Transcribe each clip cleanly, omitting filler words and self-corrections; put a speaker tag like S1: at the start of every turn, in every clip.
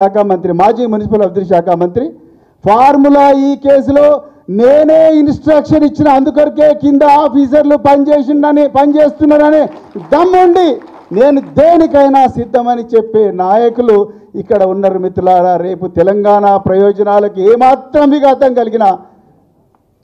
S1: శాఖ మంత్రి, మాజీ మున్సిపల్ అభివృద్ధి శాఖ మంత్రి, ఫార్ములా ఈ కేసులో నేనే ఇన్స్ట్రక్షన్ ఇచ్చిన, అందుకొరకే కింద ఆఫీసర్లు పనిచేస్తున్నారని దమ్ముండి నేను దేనికైనా సిద్ధమని చెప్పే నాయకులు ఇక్కడ ఉన్నారు మిత్రులారా. రేపు తెలంగాణ ప్రయోజనాలకు ఏమాత్రం విఘాతం కలిగిన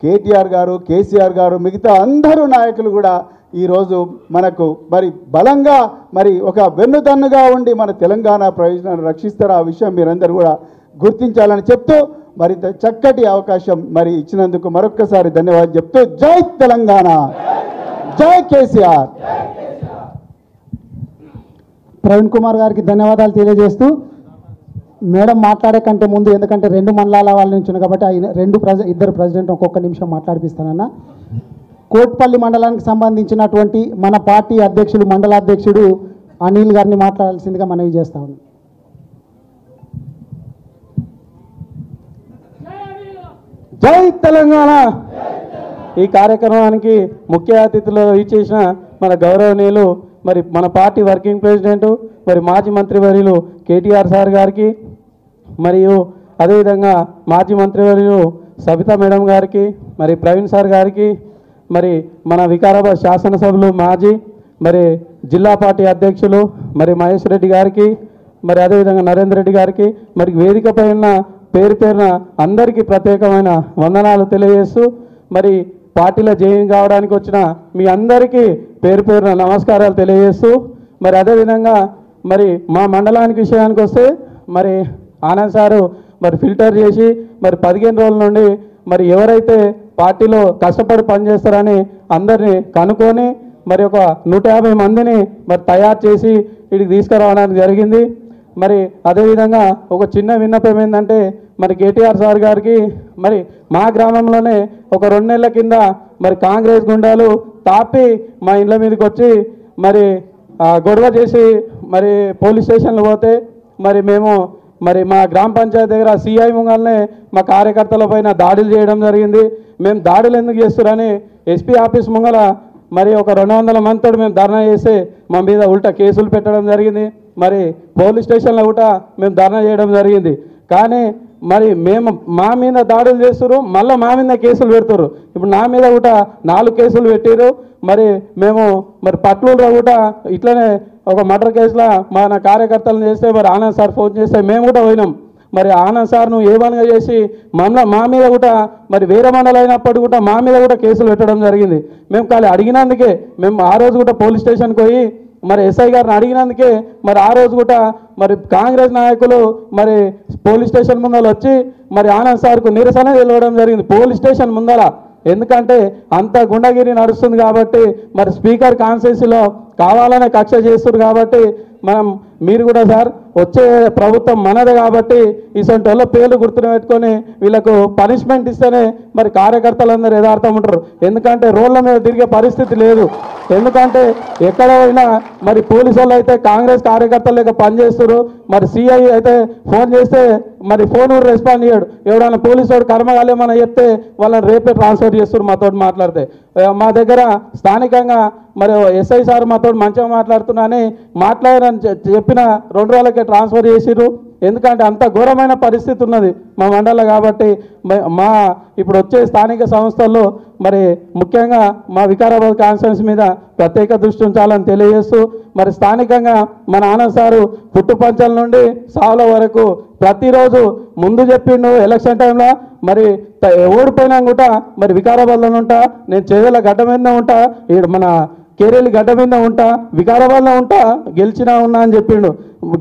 S1: కేటీఆర్ గారు, కేసీఆర్ గారు, మిగతా అందరూ నాయకులు కూడా ఈరోజు మనకు మరి బలంగా మరి ఒక వెన్నుదన్నుగా ఉండి మన తెలంగాణ ప్రయోజనాలను రక్షిస్తారు. ఆ విషయం మీరందరూ కూడా గుర్తించాలని చెప్తూ మరింత చక్కటి అవకాశం మరి ఇచ్చినందుకు మరొక్కసారి ధన్యవాదాలు చెప్తూ జై తెలంగాణ, జై కేసీఆర్.
S2: ప్రవీణ్ కుమార్ గారికి ధన్యవాదాలు తెలియజేస్తూ, మేడం మాట్లాడే కంటే ముందు, ఎందుకంటే రెండు మండలాల వాళ్ళ నుంచి ఉన్నాయి కాబట్టి ఇద్దరు ప్రెసిడెంట్ ఒక్కొక్క నిమిషం మాట్లాడిపిస్తానన్న. కోట్పల్లి మండలానికి సంబంధించినటువంటి మన పార్టీ అధ్యక్షులు, మండలాధ్యక్షుడు అనిల్ గారిని మాట్లాడాల్సిందిగా మనవి చేస్తా ఉన్నాం.
S3: జై తెలంగాణ. ఈ కార్యక్రమానికి ముఖ్య అతిథులు ఇచ్చేసిన మన గౌరవనీయులు మరి మన పార్టీ వర్కింగ్ ప్రెసిడెంట్ మరి మాజీ మంత్రివర్యులు కేటీఆర్ సార్ గారికి, మరియు అదేవిధంగా మాజీ మంత్రివర్యులు సబితా మేడం గారికి, మరి ప్రవీణ్ సార్ గారికి, మరి మన వికారాబాద్ శాసనసభ్యులు మాజీ మరి జిల్లా పార్టీ అధ్యక్షులు మరి మహేష్ రెడ్డి గారికి, మరి అదేవిధంగా నరేంద్ర రెడ్డి గారికి, మరి వేదికపై ఉన్న పేరు పేరున అందరికీ ప్రత్యేకమైన వందనాలు తెలియజేస్తూ, మరి పార్టీలో జాయిన్ కావడానికి వచ్చిన మీ అందరికీ పేరు పేరున నమస్కారాలు తెలియజేస్తూ, మరి అదేవిధంగా మరి మా మండలానికి విషయానికి వస్తే మరి ఆనంద్ సారు మరి ఫిల్టర్ చేసి మరి 15 రోజుల నుండి మరి ఎవరైతే పార్టీలో కష్టపడి పనిచేస్తారని అందరినీ కనుక్కొని మరి ఒక 150 మందిని మరి తయారు చేసి ఇక్కడికి తీసుకురావడానికి జరిగింది. మరి అదేవిధంగా ఒక చిన్న విన్నపం ఏంటంటే మరి కేటీఆర్ సార్ గారికి మరి మా గ్రామంలోనే ఒక 2 నెలల కింద మరి కాంగ్రెస్ గుండాలు తాపి మా ఇండ్ల మీదకి వచ్చి మరి గొడవ చేసి మరి పోలీస్ స్టేషన్లు పోతే మరి మేము మరి మా గ్రామ పంచాయతీ దగ్గర సిఐ ముంగల్నే మా కార్యకర్తల పైన దాడులు చేయడం జరిగింది. మేము దాడులు ఎందుకు చేస్తున్నారని ఎస్పీ ఆఫీస్ ముంగల మరి ఒక 200 మందితో మేము ధర్నా చేస్తే మా మీద ఉల్టా కేసులు పెట్టడం జరిగింది. మరి పోలీస్ స్టేషన్లో కూడా మేము ధర్నా చేయడం జరిగింది. కానీ మరి మేము మా మీద దాడులు చేస్తారు, మళ్ళీ మా మీద కేసులు పెడతారు. ఇప్పుడు నా మీద కూడా 4 కేసులు పెట్టారు. మరి మేము మరి పట్లూరులో కూడా ఇట్లనే ఒక మర్డర్ కేసులో మన కార్యకర్తలను చేస్తే మరి ఆనంద్ సార్ ఫోన్ చేస్తే మేము కూడా పోయినాం. మరి ఆనంద్ సార్ నువ్వు ఏమనగా చేసి మా మీద కూడా మరి వేరే మండలం అయినప్పుడు కూడా మా మీద కూడా కేసులు పెట్టడం జరిగింది. మేము ఖాళీ అడిగినందుకే మేము ఆ రోజు కూడా పోలీస్ స్టేషన్కి పోయి మరి ఎస్ఐ గారిని అడిగినందుకే మరి ఆ రోజు కూడా మరి కాంగ్రెస్ నాయకులు మరి పోలీస్ స్టేషన్ ముందర వచ్చి మరి ఆనంద్ సార్కు నిరసన తెలియడం జరిగింది పోలీస్ స్టేషన్ ముందర. ఎందుకంటే అంత గుండగిరి నడుస్తుంది కాబట్టి మరి స్పీకర్ కాన్స్టిట్యూన్సీలో కావాలనే కక్ష చేస్తున్నారు కాబట్టి మీరు కూడా సార్ వచ్చే ప్రభుత్వం మనదే కాబట్టి ఇసంటి వాళ్ళ పేర్లు గుర్తును పెట్టుకొని వీళ్ళకు పనిష్మెంట్ ఇస్తేనే మరి కార్యకర్తలందరూ యథార్థం ఉంటారు. ఎందుకంటే రోడ్ల మీద తిరిగే పరిస్థితి లేదు. ఎందుకంటే ఎక్కడ పోయినా మరి పోలీసు వాళ్ళు అయితే కాంగ్రెస్ కార్యకర్తలు లేక పనిచేస్తారు. మరి సిఐ అయితే ఫోన్ చేస్తే మరి ఫోన్ కూడా రెస్పాండ్ చేయడు. ఎవడన్నా పోలీసు వాడు కర్మగాలే మనం చెప్తే వాళ్ళని రేపే ట్రాన్స్ఫర్ చేస్తారు. మాతో మాట్లాడితే మా దగ్గర స్థానికంగా మరి ఎస్ఐ సార్ మాతో మంచిగా మాట్లాడుతున్నానని మాట్లాడారని చెప్పిన 2 రోజులకే ట్రాన్స్ఫర్ చేసిర్రు. ఎందుకంటే అంత ఘోరమైన పరిస్థితి ఉన్నది మా మండలం కాబట్టి మా ఇప్పుడు వచ్చే స్థానిక సంస్థల్లో మరి ముఖ్యంగా మా వికారాబాద్ కాన్స్టిట్యున్సీ మీద ప్రత్యేక దృష్టి ఉంచాలని తెలియజేస్తూ, మరి స్థానికంగా మన ఆనంద్ సారు పుట్టుపంచల నుండి సావుల వరకు ప్రతిరోజు ముందు చెప్పిండు. ఎలక్షన్ టైంలో మరి ఓడిపోయినా కూడా మరి వికారాబాద్లో ఉంటా, నేను చేదల గడ్డ మీద ఉంటా, మన కేరేలి గడ్డ మీద ఉంటా, వికారాబాద్లో ఉంటా, గెలిచినా ఉన్నా అని చెప్పిండు.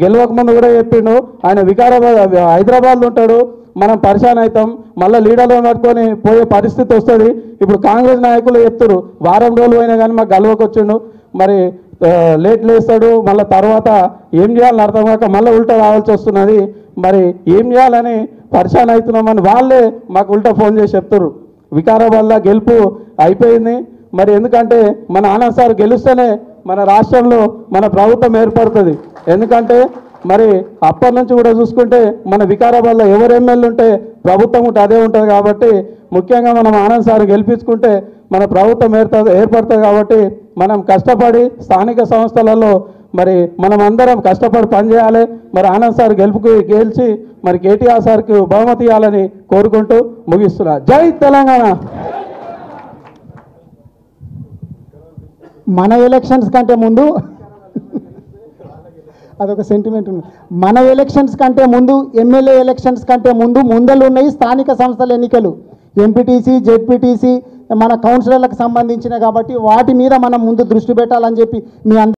S3: గెలవక ముందు కూడా చెప్పిండు ఆయన వికారాబాద్ హైదరాబాద్లో ఉంటాడు, మనం పరిశాన్ అవుతాం, మళ్ళీ లీడర్లు పట్టుకొని పోయే పరిస్థితి వస్తుంది. ఇప్పుడు కాంగ్రెస్ నాయకులు చెప్తారు వారం రోజులు అయినా కానీ మాకు గెలవకు వచ్చిండు, మరి లేట్ లేస్తాడు, మళ్ళీ తర్వాత ఏం చేయాలని అర్థం కాక మళ్ళీ ఉల్టా రావాల్సి వస్తున్నది. మరి ఏం చేయాలని పరిశాన్ అవుతున్నామని వాళ్ళే మాకు ఉల్టా ఫోన్ చేసి చెప్తారు. వికారాబాద్లో గెలుపు అయిపోయింది. మరి ఎందుకంటే మన ఆనంద్ సార్ గెలుస్తేనే మన రాష్ట్రంలో మన ప్రభుత్వం ఏర్పడుతుంది. ఎందుకంటే మరి అప్పటి నుంచి కూడా చూసుకుంటే మన వికారాబాద్లో ఎవరు ఎమ్మెల్యే ఉంటే ప్రభుత్వం ఉంటే అదే ఉంటుంది. కాబట్టి ముఖ్యంగా మనం ఆనంద్ సార్ గెలిపించుకుంటే మన ప్రభుత్వం ఏర్పడుతుంది. కాబట్టి మనం కష్టపడి స్థానిక సంస్థలలో మరి మనం అందరం కష్టపడి పనిచేయాలి. మరి ఆనంద్ సార్ గెలిచి మరి కేటీఆర్ సార్కి బహుమతి ఇవ్వాలని కోరుకుంటూ ముగిస్తున్నా. జై తెలంగాణ.
S2: మన ఎలక్షన్స్ కంటే ముందు అదొక సెంటిమెంట్ ఉంది. మన ఎలక్షన్స్ కంటే ముందు, ఎమ్మెల్యే ఎలక్షన్స్ కంటే ముందలు ఉన్నాయి స్థానిక సంస్థల ఎన్నికలు, ఎంపీటీసీ, జెడ్పీటీసీ, మన కౌన్సిలర్లకు సంబంధించిన కాబట్టి వాటి మీద మనం ముందు దృష్టి పెట్టాలని చెప్పి మీ